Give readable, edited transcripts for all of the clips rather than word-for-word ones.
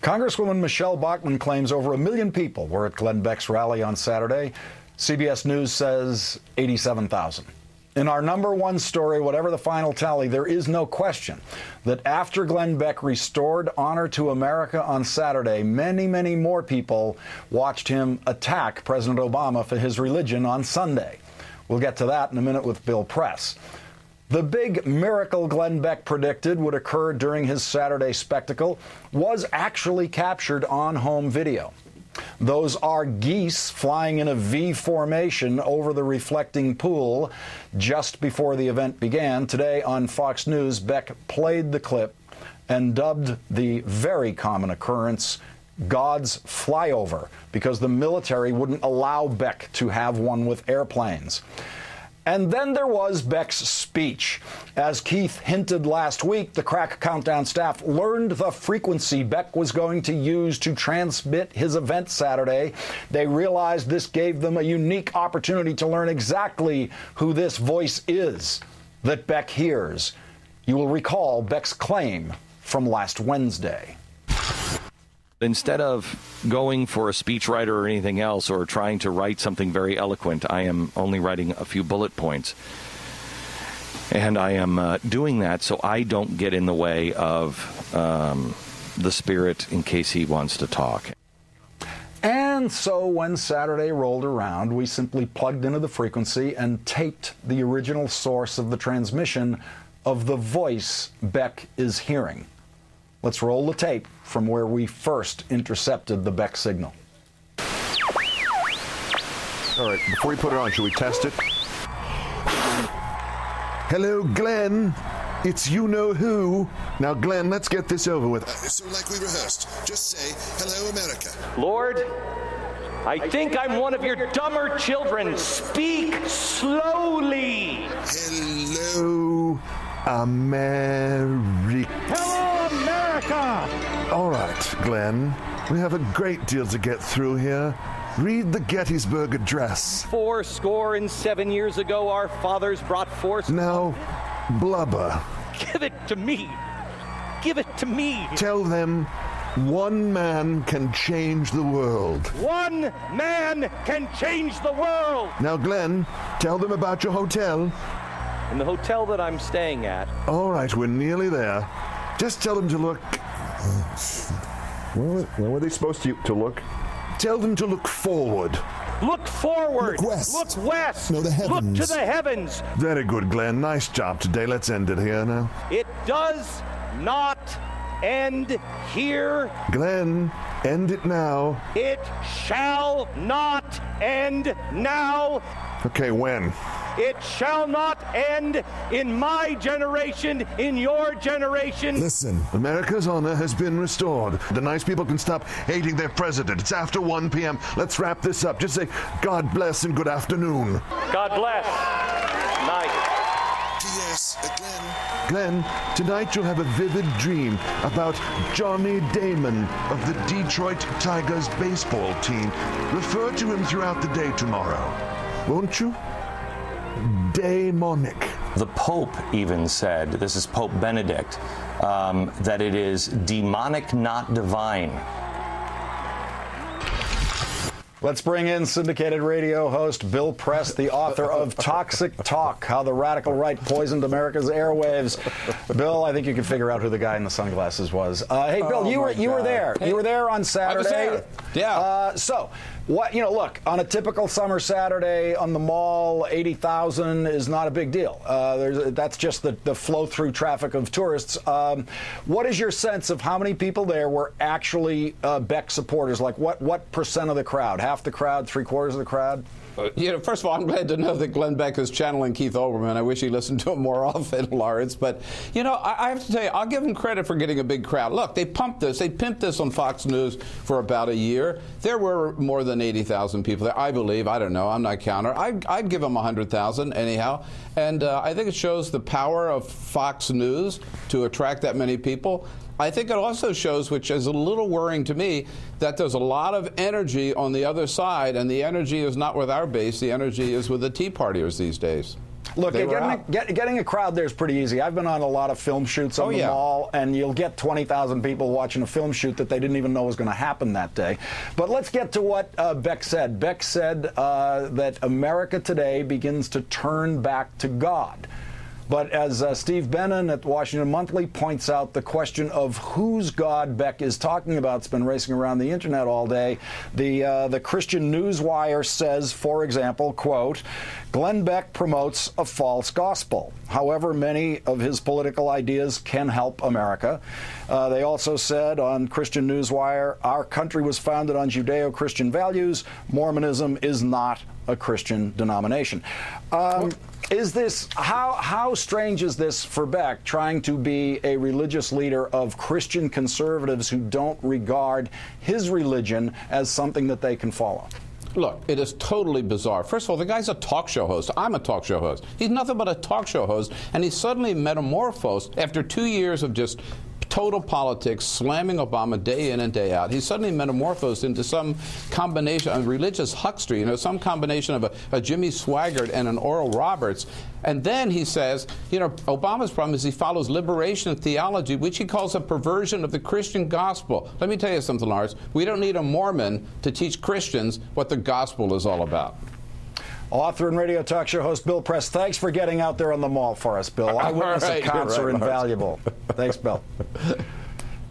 Congresswoman Michelle Bachmann claims over 1 million people were at Glenn Beck's rally on Saturday. CBS News says 87,000. In our #1 story, whatever the final tally, there is no question that after Glenn Beck restored honor to America on Saturday, many, many more people watched him attack President Obama for his religion on Sunday. We'll get to that in a minute with Bill Press. The big miracle Glenn Beck predicted would occur during his Saturday spectacle was actually captured on home video. Those are geese flying in a V formation over the reflecting pool just before the event began. Today on Fox News, Beck played the clip and dubbed the very common occurrence God's flyover because the military wouldn't allow Beck to have one with airplanes. And then there was Beck's speech. As Keith hinted last week, the Crack Countdown staff learned the frequency Beck was going to use to transmit his event Saturday. They realized this gave them a unique opportunity to learn exactly who this voice is that Beck hears. You will recall Beck's claim from last Wednesday. Instead of going for a speechwriter or anything else or trying to write something very eloquent, I am only writing a few bullet points. And I am doing that so I don't get in the way of the Spirit in case he wants to talk. And so when Saturday rolled around, we simply plugged into the frequency and taped the original source of the transmission of the voice Beck is hearing. Let's roll the tape from where we first intercepted the Beck signal. All right, before we put it on, should we test it? Hello, Glenn. It's you-know-who. Now, Glenn, let's get this over with. So like we rehearsed, just say, hello, America. Lord, I think I'm one of your dumber children. Speak slowly. Hello, America. Hello, America! All right, Glenn. We have a great deal to get through here. Read the Gettysburg Address. 77 years ago, our fathers brought forth... Now, blubber. Give it to me. Give it to me. Tell them one man can change the world. One man can change the world. Now, Glenn, tell them about your hotel. In the hotel that I'm staying at. All right, we're nearly there. Just tell them to look... Where were they supposed to look? Tell them to look forward. Look forward. Look west. Look west. No, the heavens. Look to the heavens. Very good, Glenn. Nice job today. Let's end it here now. It does not end here. Glenn, end it now. It shall not end now. Okay, when? It shall not end in my generation, in your generation. Listen. America's honor has been restored. The nice people can stop hating their president. It's after 1 p.m. Let's wrap this up. Just say, God bless and good afternoon. God bless. Night. P.S. Glenn, tonight you'll have a vivid dream about Johnny Damon of the Detroit Tigers baseball team. Refer to him throughout the day tomorrow. Won't you? Daemonic. The Pope even said, this is Pope Benedict, that it is demonic, not divine. Let's bring in syndicated radio host Bill Press, the author of Toxic Talk, How the Radical Right Poisoned America's Airwaves. Bill, I think you can figure out who the guy in the sunglasses was. Hey, Bill, you were there. Hey, you were there on Saturday. I was there. Yeah. So, what look, on a typical summer Saturday on the mall, 80,000 is not a big deal. That's just the flow-through traffic of tourists. What is your sense of how many people there were actually Beck supporters? Like, what percent of the crowd? Half the crowd, three-quarters of the crowd? First of all, I'm glad to know that Glenn Beck is channeling Keith Olbermann. I wish he listened to him more often, Lawrence. But, I have to tell you, I'll give him credit for getting a big crowd. Look, they pumped this. They pimped this on Fox News for about a year. There were more than 80,000 people there, I believe. I don't know. I'm not a counter. I'd give them 100,000 anyhow. And I think it shows the power of Fox News to attract that many people. I think it also shows, which is a little worrying to me, that there's a lot of energy on the other side, and the energy is not with our base. The energy is with the Tea Partiers these days. Look, getting a crowd there is pretty easy. I've been on a lot of film shoots on the mall, and you'll get 20,000 people watching a film shoot that they didn't even know was going to happen that day. But let's get to what Beck said. Beck said that America today begins to turn back to God. But as Steve Bannon at Washington Monthly points out, the question of whose God Beck is talking about has been racing around the internet all day. The Christian Newswire says, for example, quote, Glenn Beck promotes a false gospel. However, many of his political ideas can help America. They also said on Christian Newswire, our country was founded on Judeo-Christian values. Mormonism is not a Christian denomination. Is this, how strange is this for Beck, trying to be a religious leader of Christian conservatives who don't regard his religion as something that they can follow? Look, it is totally bizarre. First of all, the guy's a talk show host. I'm a talk show host. He's nothing but a talk show host, and he's suddenly metamorphosed after 2 years of just total politics, slamming Obama day in and day out. He's suddenly metamorphosed into some combination of religious huckster, some combination of a Jimmy Swaggart and an Oral Roberts. And then he says, Obama's problem is he follows liberation theology, which he calls a perversion of the Christian gospel. Let me tell you something, Lars. We don't need a Mormon to teach Christians what the gospel is all about. Author and radio talk show host Bill Press, thanks for getting out there on the mall for us, Bill. Eyewitness accounts are invaluable. Thanks, Bill.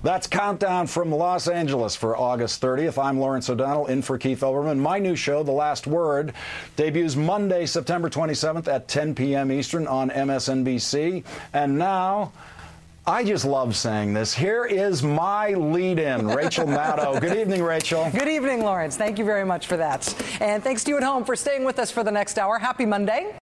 That's Countdown from Los Angeles for August 30th. I'm Lawrence O'Donnell, in for Keith Olbermann. My new show, The Last Word, debuts Monday, September 27th at 10 p.m. Eastern on MSNBC. And now, I just love saying this. Here is my lead-in, Rachel Maddow. Good evening, Rachel. Good evening, Lawrence. Thank you very much for that. And thanks to you at home for staying with us for the next hour. Happy Monday.